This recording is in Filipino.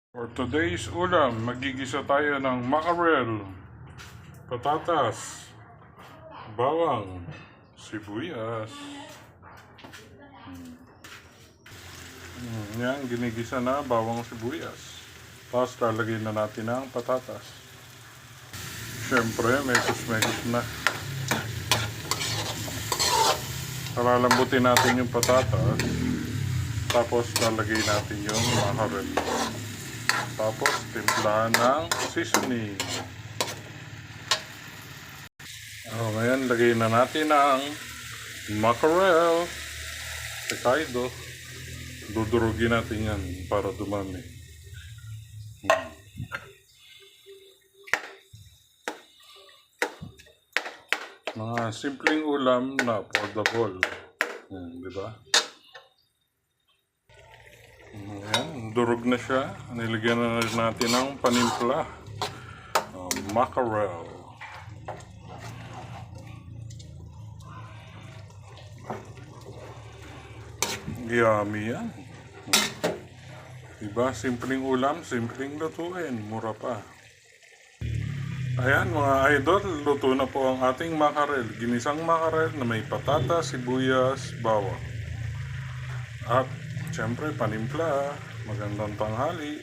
For today's ulam, magigisa tayo ng mackerel, patatas, bawang, sibuyas. Yan, ginigisa na bawang sibuyas. Tapos lalagyan na natin ang patatas. Siyempre, mesos na. Palalambutin natin yung patatas. Tapos lalagay natin yung mackerel. Tapos, timplahan ng seasoning. Ngayon, lagay na natin ang mackerel. Tekaido. Dudurugin natin yan para dumami. Mga simpleng ulam na affordable. Diba? Ayan, durog na siya. Nilagyan na natin ng panimpla. Mackerel. Yummy yan. Diba? Simpleng ulam, simpleng lutuin. Mura pa. Ayan mga idol, luto na po ang ating mackerel. Ginisang mackerel na may patata, sibuyas, bawang. At siyempre, panimpla. Magandang tanghali.